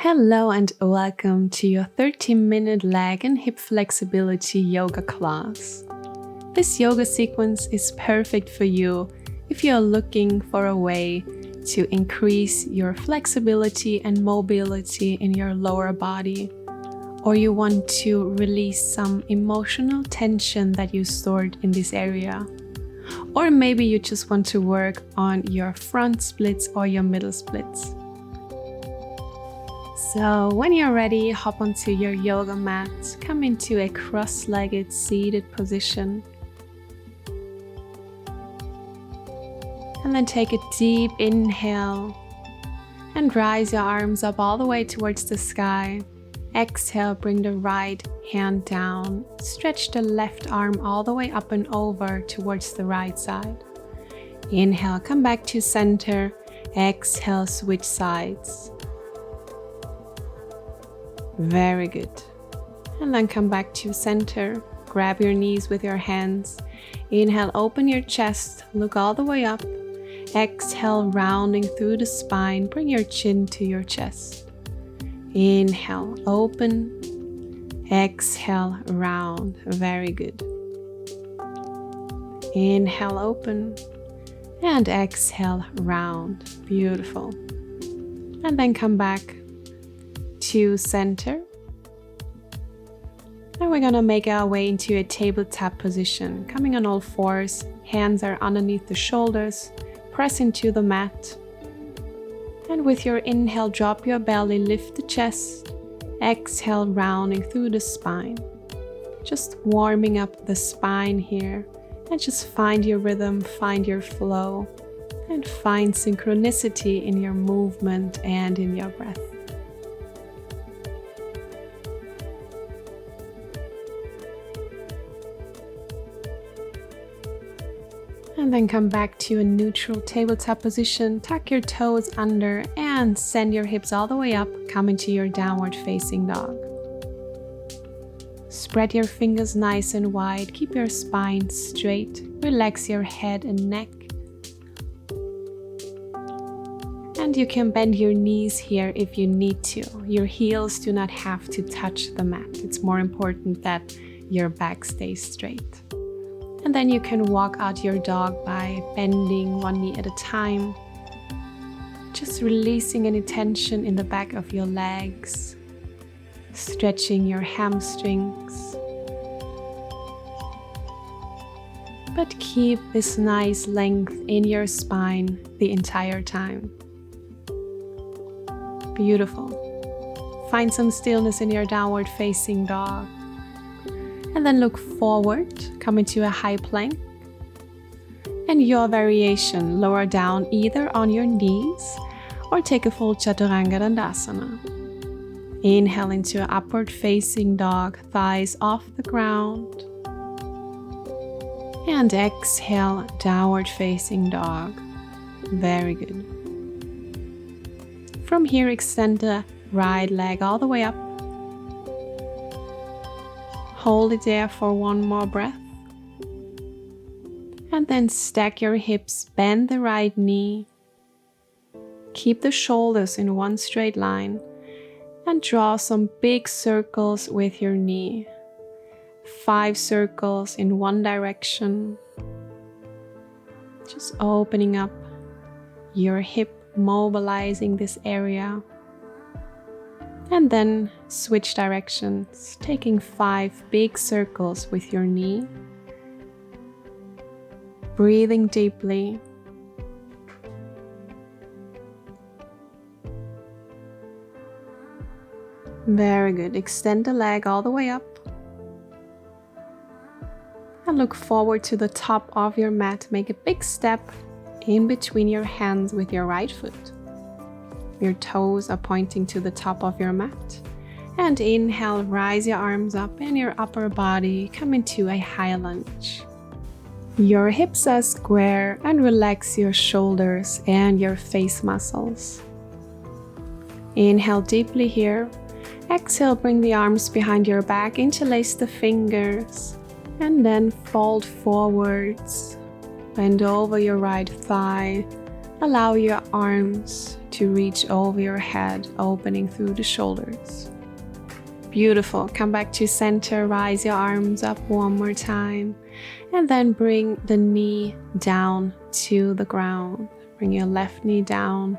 Hello and welcome to your 30-minute leg and hip flexibility yoga class. This yoga sequence is perfect for you if you're looking for a way to increase your flexibility and mobility in your lower body, or you want to release some emotional tension that you stored in this area, or maybe you just want to work on your front splits or your middle splits. So when you're ready, hop onto your yoga mat, come into a cross-legged seated position. And then take a deep inhale and rise your arms up all the way towards the sky. Exhale, bring the right hand down. Stretch the left arm all the way up and over towards the right side. Inhale, come back to center. Exhale, switch sides. Very good. And then come back to center. Grab your knees with your hands. Inhale, open your chest, look all the way up. Exhale, rounding through the spine, bring your chin to your chest. Inhale, open. Exhale, round. Very good. Inhale, open. And exhale, round. Beautiful. And then come back to center. And we're gonna make our way into a tabletop position. Coming on all fours, hands are underneath the shoulders, press into the mat. And with your inhale, drop your belly, lift the chest. Exhale, rounding through the spine. Just warming up the spine here. And just find your rhythm, find your flow, and find synchronicity in your movement and in your breath. And then come back to a neutral tabletop position, tuck your toes under and send your hips all the way up, come into your downward facing dog. Spread your fingers nice and wide, keep your spine straight, relax your head and neck. And you can bend your knees here if you need to. Your heels do not have to touch the mat. It's more important that your back stays straight. And then you can walk out your dog by bending one knee at a time. Just releasing any tension in the back of your legs. Stretching your hamstrings. But keep this nice length in your spine the entire time. Beautiful. Find some stillness in your downward facing dog. And then look forward, come into a high plank. And your variation, lower down either on your knees or take a full Chaturanga Dandasana. Inhale into an upward facing dog, thighs off the ground. And exhale, downward facing dog. Very good. From here, extend the right leg all the way up. Hold it there for one more breath. And then stack your hips, bend the right knee. Keep the shoulders in one straight line. And draw some big circles with your knee. 5 circles in one direction. Just opening up your hip, mobilizing this area. And then switch directions, taking 5 big circles with your knee. Breathing deeply. Very good. Extend the leg all the way up. And look forward to the top of your mat. Make a big step in between your hands with your right foot. Your toes are pointing to the top of your mat. And inhale, rise your arms up and your upper body, come into a high lunge. Your hips are square and relax your shoulders and your face muscles. Inhale deeply here. Exhale, bring the arms behind your back, interlace the fingers, and then fold forwards. Bend over your right thigh, Allow your arms to reach over your head, opening through the shoulders. Beautiful. Come back to center, rise your arms up one more time, and then bring the knee down to the ground. Bring your left knee down,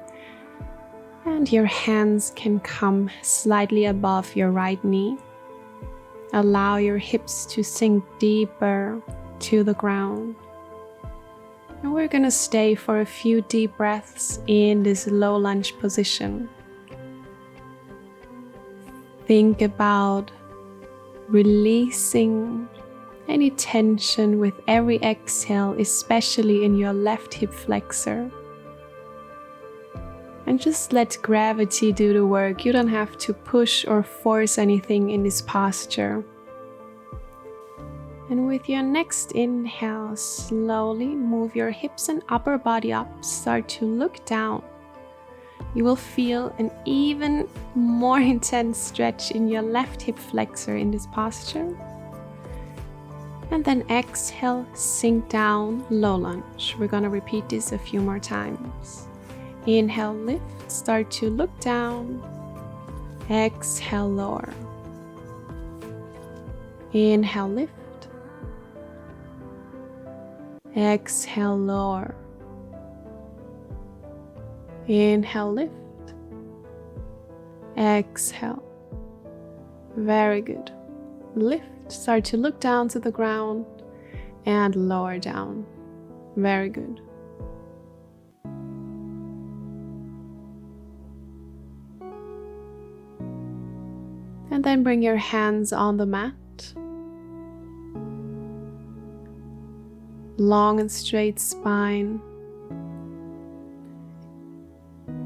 and your hands can come slightly above your right knee. Allow your hips to sink deeper to the ground. And we're going to stay for a few deep breaths in this low lunge position. Think about releasing any tension with every exhale, especially in your left hip flexor. And just let gravity do the work. You don't have to push or force anything in this posture. And with your next inhale, slowly move your hips and upper body up. Start to look down. You will feel an even more intense stretch in your left hip flexor in this posture. And then exhale, sink down, low lunge. We're going to repeat this a few more times. Inhale, lift, start to look down. Exhale, lower. Inhale, lift. Exhale, lower. Inhale, lift. Exhale. Very good. Lift, start to look down to the ground and lower down. Very good. And then bring your hands on the mat. Long and straight spine.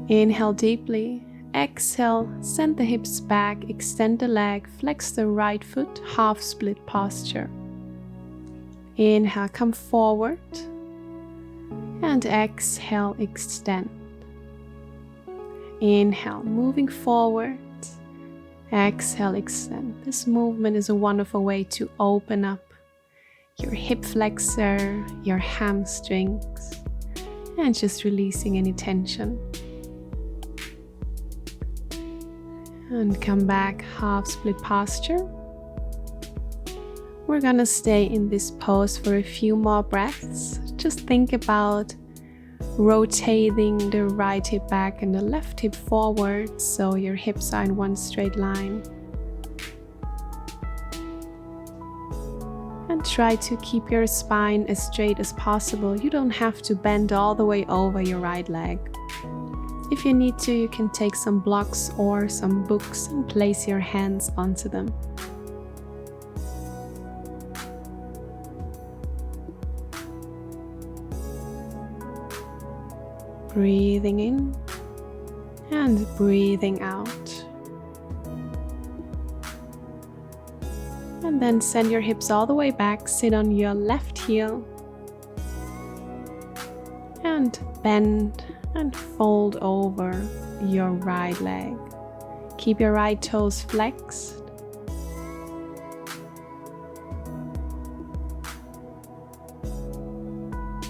Inhale deeply. Exhale, send the hips back, extend the leg, flex the right foot, half split posture. Inhale, come forward. And exhale, extend. Inhale, moving forward. Exhale, extend. This movement is a wonderful way to open up your hip flexor, your hamstrings, and just releasing any tension. And come back, half split posture. We're gonna stay in this pose for a few more breaths. Just think about rotating the right hip back and the left hip forward so your hips are in one straight line. And try to keep your spine as straight as possible. You don't have to bend all the way over your right leg. If you need to, you can take some blocks or some books and place your hands onto them. Breathing in and breathing out. And then send your hips all the way back, sit on your left heel and bend and fold over your right leg. Keep your right toes flexed.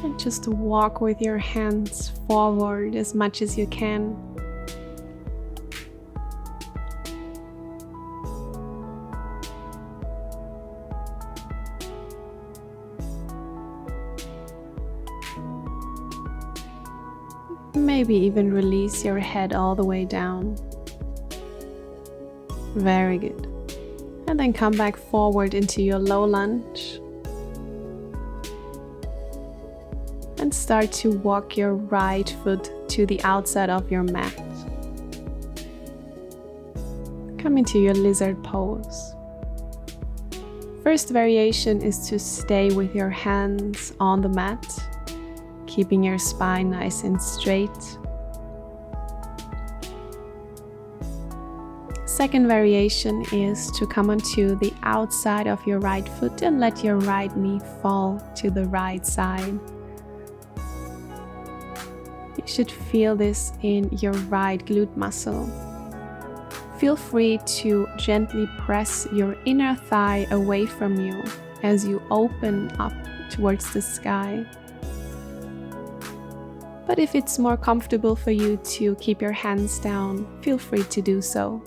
And just walk with your hands forward as much as you can. Maybe even release your head all the way down. Very good. And then come back forward into your low lunge. And start to walk your right foot to the outside of your mat. Come into your lizard pose. First variation is to stay with your hands on the mat, keeping your spine nice and straight. Second variation is to come onto the outside of your right foot and let your right knee fall to the right side. You should feel this in your right glute muscle. Feel free to gently press your inner thigh away from you as you open up towards the sky. But if it's more comfortable for you to keep your hands down, feel free to do so.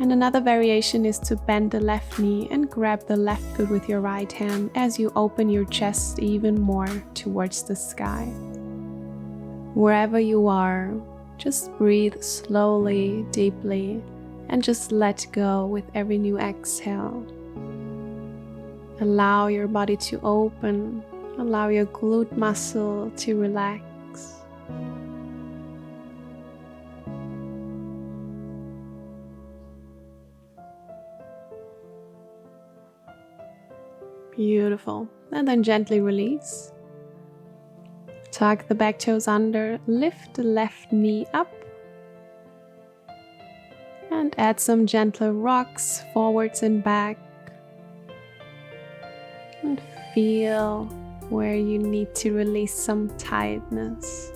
And another variation is to bend the left knee and grab the left foot with your right hand as you open your chest even more towards the sky. Wherever you are, just breathe slowly, deeply, and just let go with every new exhale. Allow your body to open, allow your glute muscle to relax. Beautiful. And then gently release. Tuck the back toes under, lift the left knee up, and add some gentle rocks forwards and back. And feel where you need to release some tightness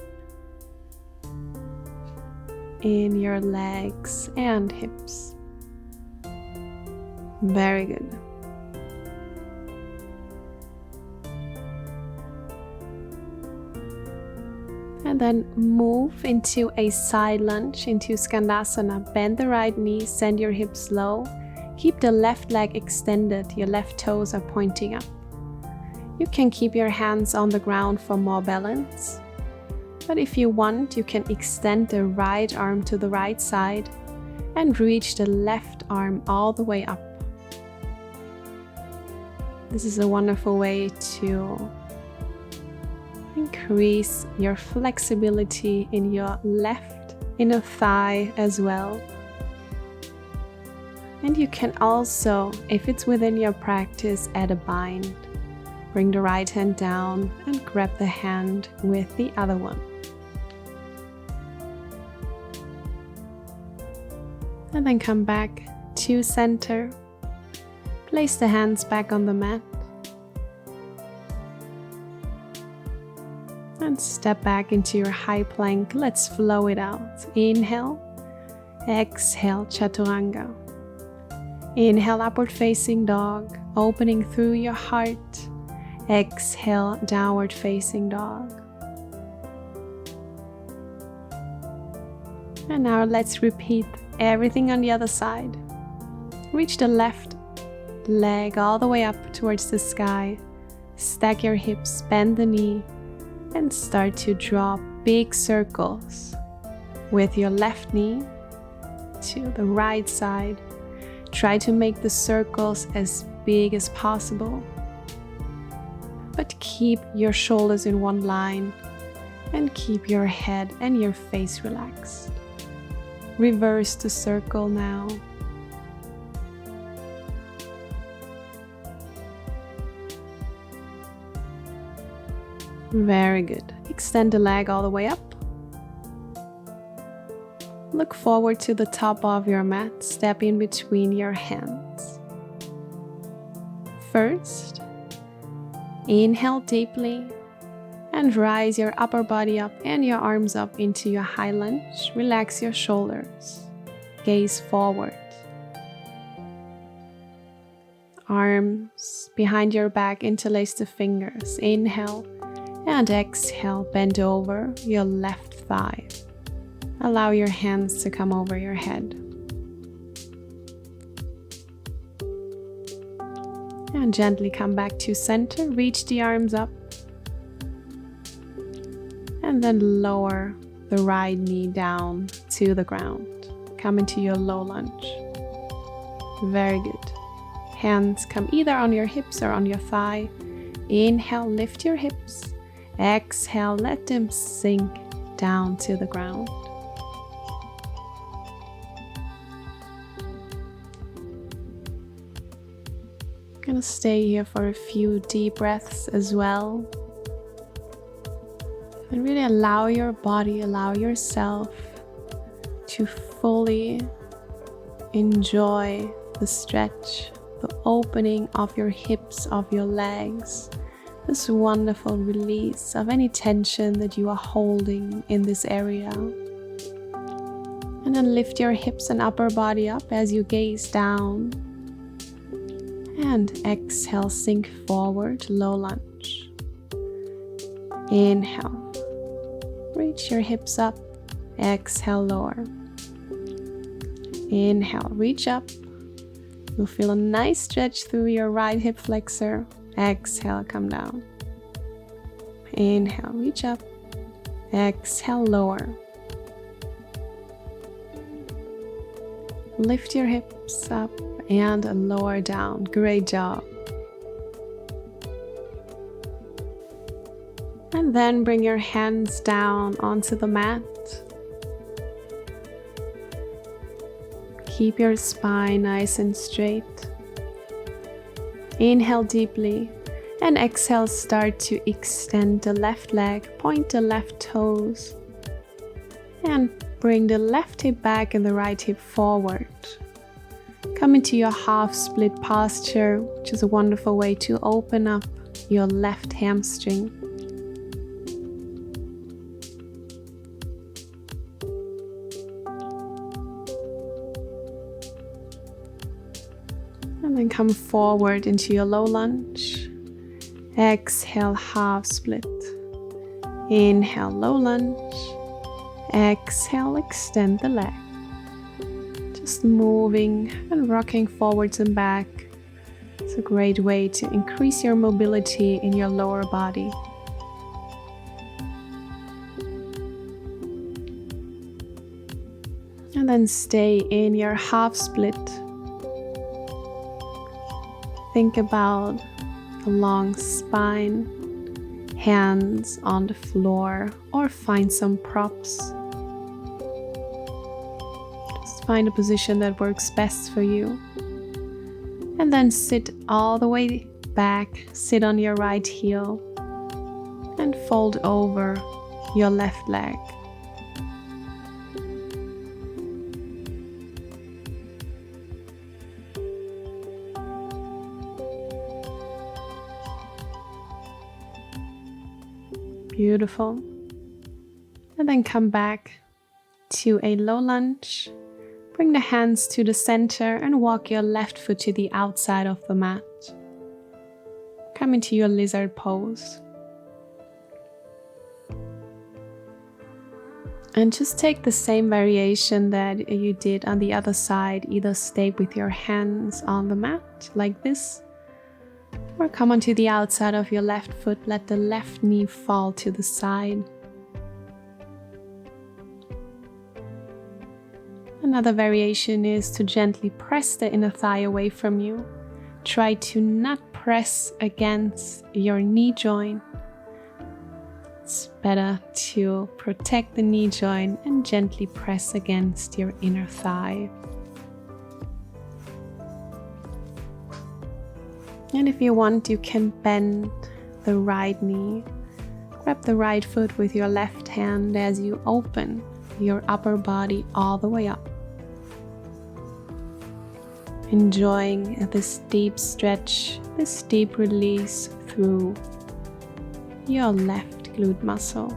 in your legs and hips. Very good. And then move into a side lunge, into Skandasana. Bend the right knee, send your hips low. Keep the left leg extended, your left toes are pointing up. You can keep your hands on the ground for more balance. But if you want, you can extend the right arm to the right side and reach the left arm all the way up. This is a wonderful way to increase your flexibility in your left inner thigh as well. And you can also, if it's within your practice, add a bind. Bring the right hand down and grab the hand with the other one. And then come back to center. Place the hands back on the mat. And step back into your high plank. Let's flow it out. Inhale, exhale, Chaturanga. Inhale, upward facing dog, opening through your heart. Exhale, downward facing dog. And now let's repeat everything on the other side. Reach the left leg all the way up towards the sky. Stack your hips, bend the knee, and start to draw big circles with your left knee to the right side. Try to make the circles as big as possible, but keep your shoulders in one line and keep your head and your face relaxed. Reverse the circle now. Very good. Extend the leg all the way up. Look forward to the top of your mat. Step in between your hands. First, inhale deeply and rise your upper body up and your arms up into your high lunge. Relax your shoulders. Gaze forward. Arms behind your back, interlace the fingers. Inhale. And exhale, bend over your left thigh. Allow your hands to come over your head. And gently come back to center. Reach the arms up. And then lower the right knee down to the ground. Come into your low lunge. Very good. Hands come either on your hips or on your thigh. Inhale, lift your hips. Exhale, let them sink down to the ground. I'm gonna stay here for a few deep breaths as well. And really allow your body, allow yourself to fully enjoy the stretch, the opening of your hips, of your legs. This wonderful release of any tension that you are holding in this area. And then lift your hips and upper body up as you gaze down. And exhale, sink forward, low lunge. Inhale, reach your hips up. Exhale, lower. Inhale, reach up. You'll feel a nice stretch through your right hip flexor. Exhale, come down. Inhale, reach up. Exhale, lower. Lift your hips up and lower down. Great job. And then bring your hands down onto the mat. Keep your spine nice and straight. Inhale deeply and exhale, start to extend the left leg, point the left toes, and bring the left hip back and the right hip forward. Come into your half split posture, which is a wonderful way to open up your left hamstring. And then come forward into your low lunge. Exhale, half split. Inhale, low lunge. Exhale, extend the leg. Just moving and rocking forwards and back. It's a great way to increase your mobility in your lower body. And then stay in your half split. Think about a long spine, hands on the floor, or find some props. Just find a position that works best for you. And then sit all the way back, sit on your right heel, and fold over your left leg. Beautiful. And then come back to a low lunge. Bring the hands to the center and walk your left foot to the outside of the mat. Come into your lizard pose. And just take the same variation that you did on the other side. Either stay with your hands on the mat like this, or come onto the outside of your left foot, let the left knee fall to the side. Another variation is to gently press the inner thigh away from you. Try to not press against your knee joint. It's better to protect the knee joint and gently press against your inner thigh. And if you want, you can bend the right knee. Grab the right foot with your left hand as you open your upper body all the way up. Enjoying this deep stretch, this deep release through your left glute muscle.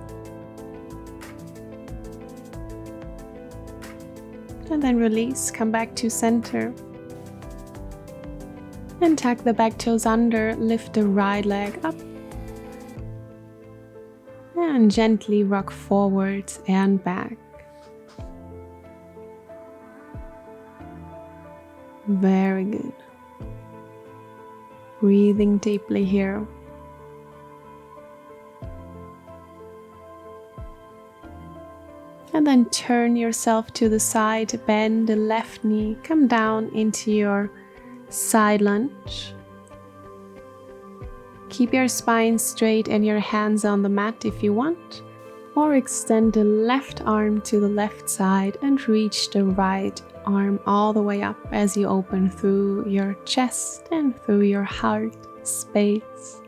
And then release, come back to center. And tuck the back toes under, lift the right leg up. And gently rock forwards and back. Very good. Breathing deeply here. And then turn yourself to the side, bend the left knee, come down into your side lunge. Keep your spine straight and your hands on the mat if you want, or extend the left arm to the left side and reach the right arm all the way up as you open through your chest and through your heart space.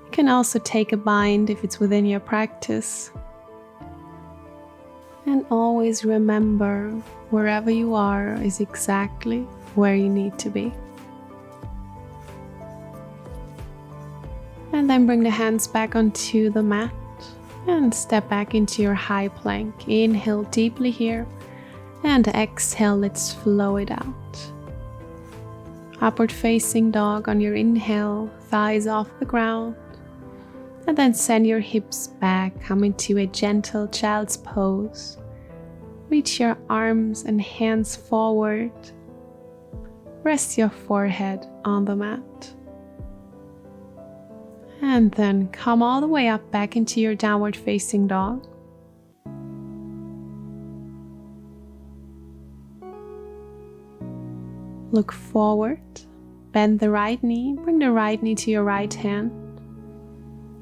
You can also take a bind if it's within your practice. And always remember, wherever you are is exactly where you need to be. And then bring the hands back onto the mat and step back into your high plank. Inhale deeply here and exhale, let's flow it out. Upward facing dog on your inhale, thighs off the ground. And then send your hips back, come into a gentle child's pose. Reach your arms and hands forward. Rest your forehead on the mat. And then come all the way up back into your downward facing dog. Look forward, bend the right knee, bring the right knee to your right hand,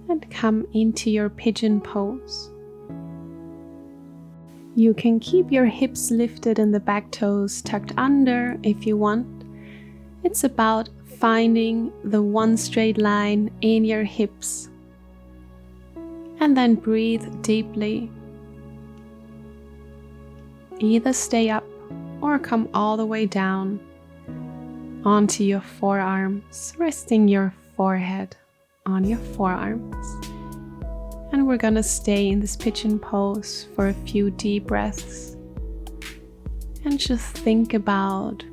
and come into your pigeon pose. You can keep your hips lifted and the back toes tucked under if you want. It's about finding the one straight line in your hips. And then breathe deeply. Either stay up or come all the way down onto your forearms, resting your forehead on your forearms. And we're gonna stay in this pigeon pose for a few deep breaths and just think about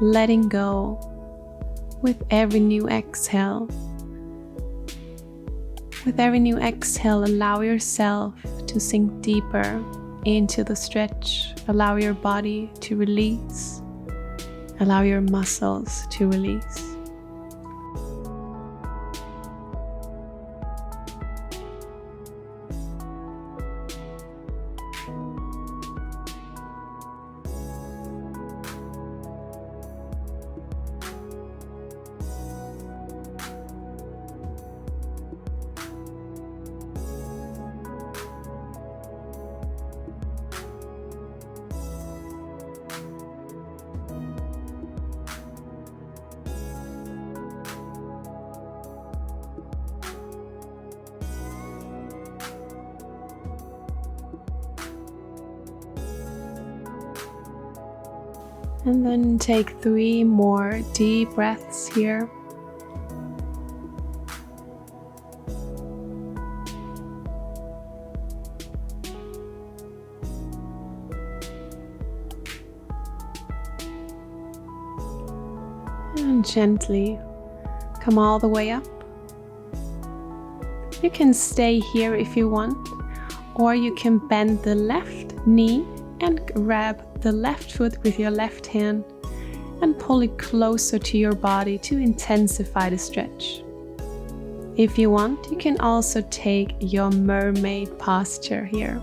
letting go with every new exhale. With every new exhale, allow yourself to sink deeper into the stretch. Allow your body to release. Allow your muscles to release. And then take 3 more deep breaths here. And gently come all the way up. You can stay here if you want, or you can bend the left knee and grab the left foot with your left hand and pull it closer to your body to intensify the stretch. If you want, you can also take your mermaid posture here.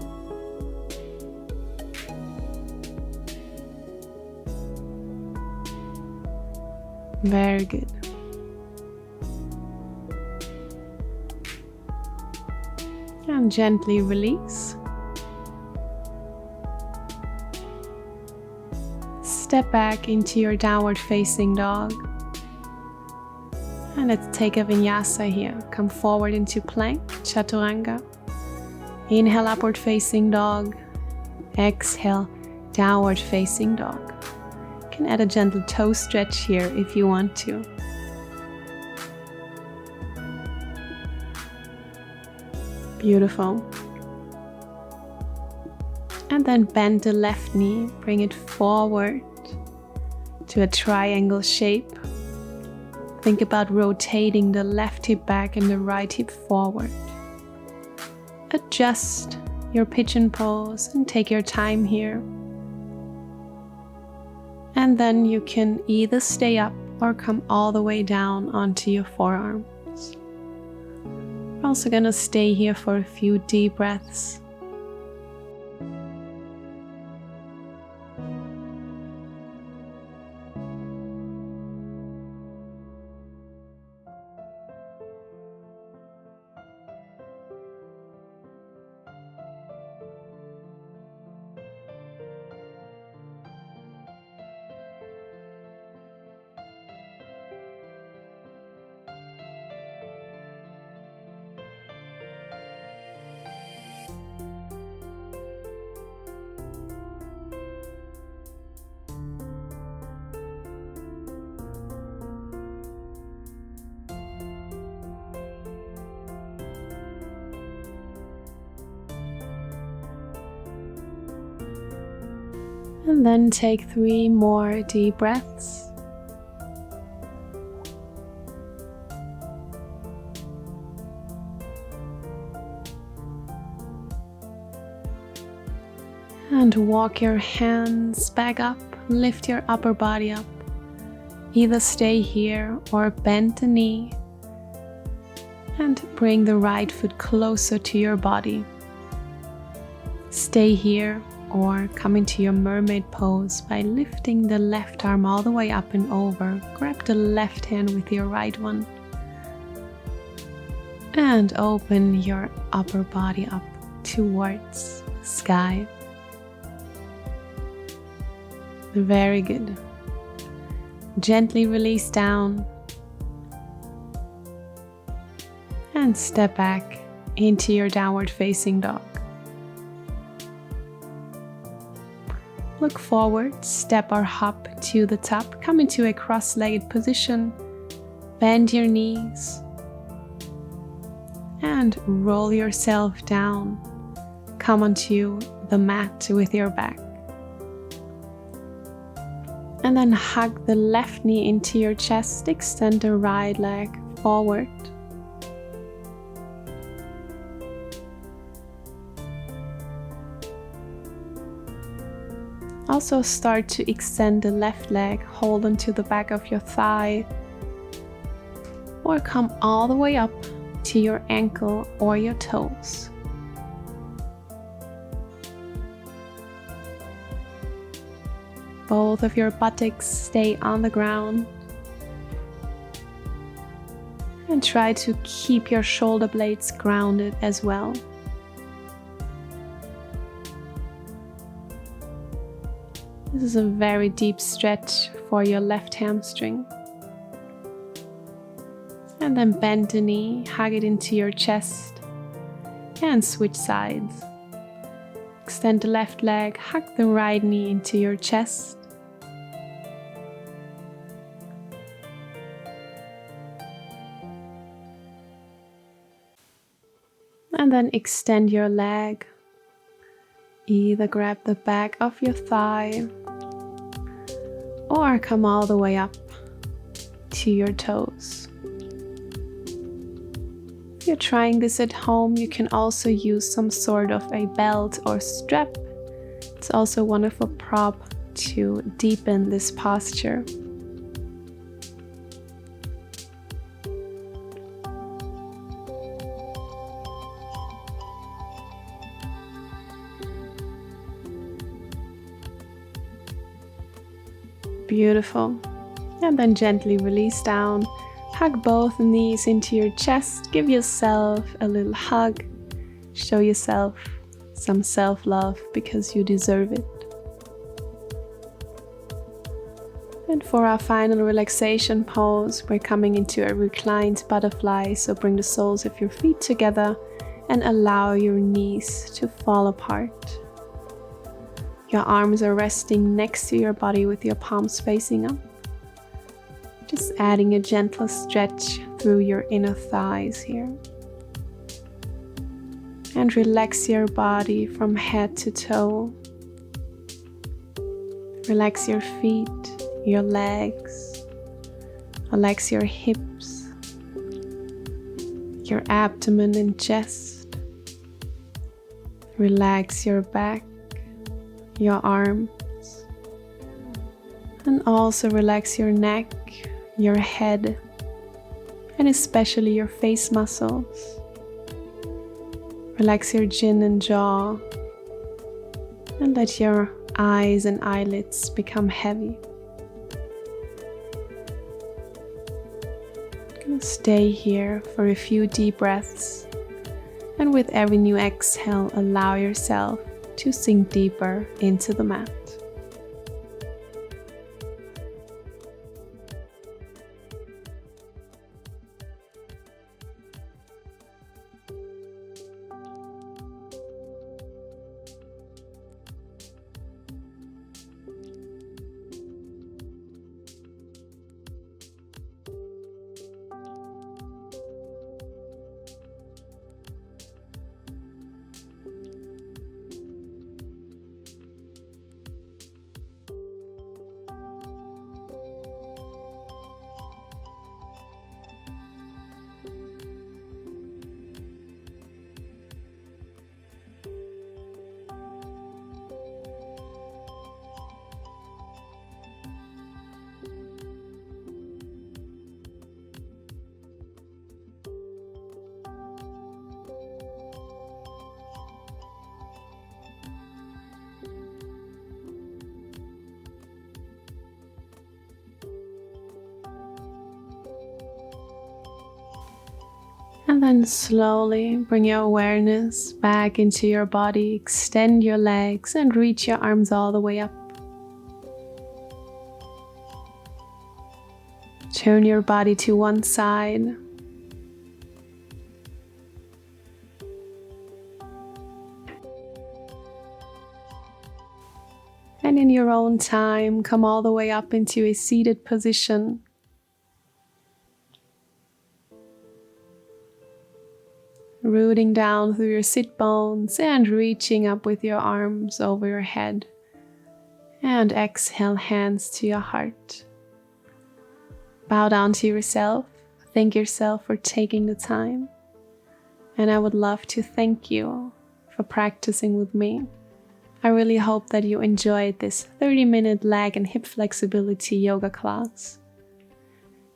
Very good. And gently release. Step back into your downward facing dog. And let's take a vinyasa here. Come forward into plank, chaturanga. Inhale, upward facing dog. Exhale, downward facing dog. You can add a gentle toe stretch here if you want to. Beautiful. And then bend the left knee, bring it forward to a triangle shape. Think about rotating the left hip back and the right hip forward. Adjust your pigeon pose and take your time here. And then you can either stay up or come all the way down onto your forearms. We're also going to stay here for a few deep breaths. And then take 3 more deep breaths. And walk your hands back up, lift your upper body up. Either stay here or bend the knee and bring the right foot closer to your body. Stay here or come into your mermaid pose by lifting the left arm all the way up and over. Grab the left hand with your right one and open your upper body up towards the sky. Very good. Gently release down and step back into your downward facing dog. Look forward, step or hop to the top, come into a cross-legged position, bend your knees and roll yourself down. Come onto the mat with your back. And then hug the left knee into your chest, extend the right leg forward. Also start to extend the left leg, hold onto the back of your thigh, or come all the way up to your ankle or your toes. Both of your buttocks stay on the ground. And try to keep your shoulder blades grounded as well. This is a very deep stretch for your left hamstring. And then bend the knee, hug it into your chest, and switch sides. Extend the left leg, hug the right knee into your chest. And then extend your leg. Either grab the back of your thigh or come all the way up to your toes. If you're trying this at home, you can also use some sort of a belt or strap. It's also a wonderful prop to deepen this posture. Beautiful. And then gently release down. Hug both knees into your chest. Give yourself a little hug. Show yourself some self-love because you deserve it. And for our final relaxation pose, we're coming into a reclined butterfly. So bring the soles of your feet together and allow your knees to fall apart. Your arms are resting next to your body with your palms facing up. Just adding a gentle stretch through your inner thighs here. And relax your body from head to toe. Relax your feet, your legs. Relax your hips, your abdomen and chest. Relax your back, your arms, and also relax your neck, your head, and especially your face muscles. Relax your chin and jaw, and let your eyes and eyelids become heavy. Stay here for a few deep breaths, and with every new exhale, allow yourself to sink deeper into the mat. And then slowly bring your awareness back into your body. Extend your legs and reach your arms all the way up. Turn your body to one side. And in your own time, come all the way up into a seated position. Rooting down through your sit bones and reaching up with your arms over your head. And exhale, hands to your heart. Bow down to yourself. Thank yourself for taking the time. And I would love to thank you for practicing with me. I really hope that you enjoyed this 30-minute leg and hip flexibility yoga class.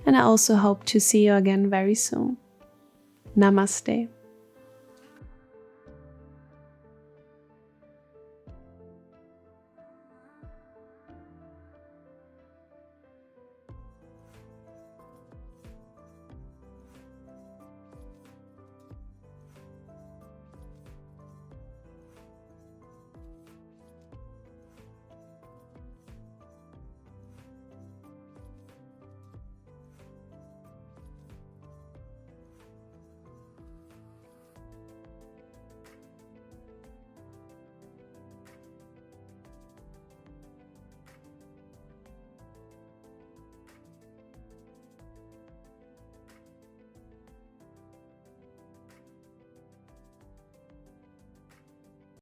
And I also hope to see you again very soon. Namaste.